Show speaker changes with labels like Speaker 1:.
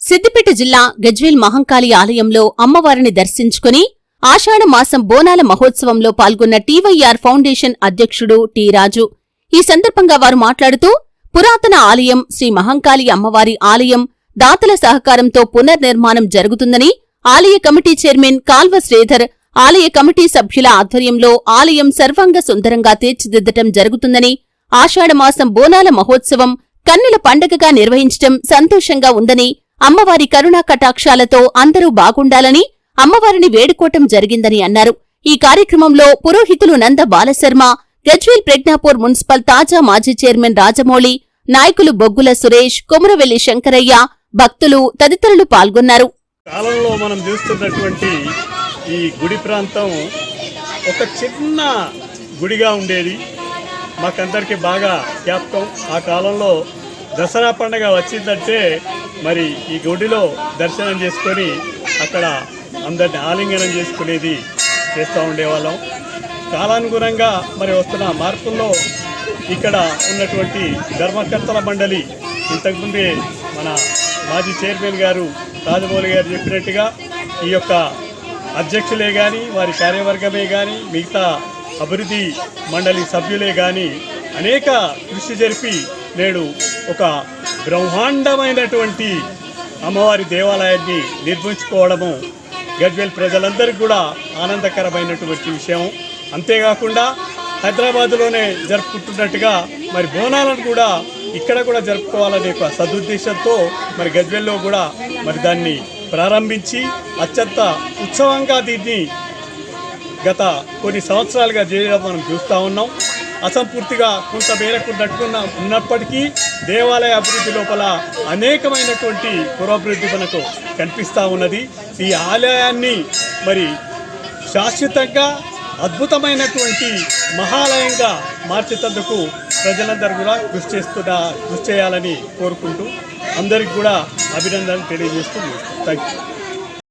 Speaker 1: సిద్దిపేట జిల్లా గజ్వేల్ మహంకాళి ఆలయంలో అమ్మవారిని దర్శించుకుని ఆషాఢ మాసం బోనాల మహోత్సవంలో పాల్గొన్న టీవైఆర్ ఫౌండేషన్ అధ్యక్షుడు టి రాజు. ఈ సందర్భంగా వారు మాట్లాడుతూ పురాతన ఆలయం శ్రీ మహంకాళి అమ్మవారి ఆలయం దాతల సహకారంతో పునర్నిర్మాణం జరుగుతుందని, ఆలయ కమిటీ చైర్మన్ కాల్వ శ్రీధర్, ఆలయ కమిటీ సభ్యుల ఆధ్వర్యంలో ఆలయం సర్వాంగ సుందరంగా తీర్చిదిద్దటం జరుగుతుందని, ఆషాఢమాసం బోనాల మహోత్సవం కన్నుల పండగగా నిర్వహించటం సంతోషంగా ఉందని, అమ్మవారి కరుణా కటాక్షాలతో అందరూ బాగుండాలని అమ్మవారిని వేడుకోవటం జరిగిందని అన్నారు. ఈ కార్యక్రమంలో పురోహితులు నంద బాలశర్మ, గజ్వేల్ ప్రజ్ఞాపూర్ మున్సిపల్ తాజా మాజీ చైర్మన్ రాజమౌళి, నాయకులు బొగ్గుల సురేష్, కొమురవెల్లి శంకరయ్య, భక్తులు తదితరులు పాల్గొన్నారు.
Speaker 2: కాలంలో మనం చూస్తున్నటువంటి ఈ గుడి ప్రాంతం ఒక చిన్న గుడిగా ఉండేది. మాకందరికీ బాగా జ్ఞాపకం. ఆ కాలంలో దసరా పండుగ వచ్చిందంటే మరి ఈ గుడిలో దర్శనం చేసుకొని అక్కడ అందరిని ఆలింగనం చేసుకునేది చేస్తూ ఉండేవాళ్ళం. కాలానుగుణంగా మరి వస్తున్న మార్పుల్లో ఇక్కడ ఉన్నటువంటి ధర్మకర్తల మండలి, ఇంతకుముందే మన మాజీ చైర్మన్ గారు రాజమౌళి గారు చెప్పినట్టుగా ఈ యొక్క అధ్యక్షులే కానీ, వారి కార్యవర్గమే కానీ, మిగతా అభివృద్ధి మండలి సభ్యులే కానీ అనేక కృషి జరిపి నేడు ఒక బ్రహ్మాండమైనటువంటి అమ్మవారి దేవాలయాన్ని నిర్మించుకోవడము గజ్వేల్ ప్రజలందరికీ కూడా ఆనందకరమైనటువంటి విషయం. అంతేకాకుండా హైదరాబాద్లోనే జరుపుకుంటున్నట్టుగా మరి బోనాలను కూడా ఇక్కడ కూడా జరుపుకోవాలనే ఒక సదుద్దేశంతో మరి గజ్వేల్లో కూడా మరి దాన్ని ప్రారంభించి అత్యంత ఉత్సవంగా దీన్ని గత కొన్ని సంవత్సరాలుగా చేయడం మనం చూస్తూ ఉన్నాం. అసంపూర్తిగా కొంత మేరకు ఉన్నప్పటికీ దేవాలయ అభివృద్ధి లోపల అనేకమైనటువంటి పురోభివృద్ధి మనకు కనిపిస్తూ ఉన్నది. ఈ ఆలయాన్ని మరి శాశ్వతంగా అద్భుతమైనటువంటి మహాలయంగా మార్చేందుకు ప్రజలందరూ కూడా కృషి చేయాలని కోరుకుంటూ అందరికి కూడా అభినందనలు తెలియజేస్తూ థ్యాంక్ యూ.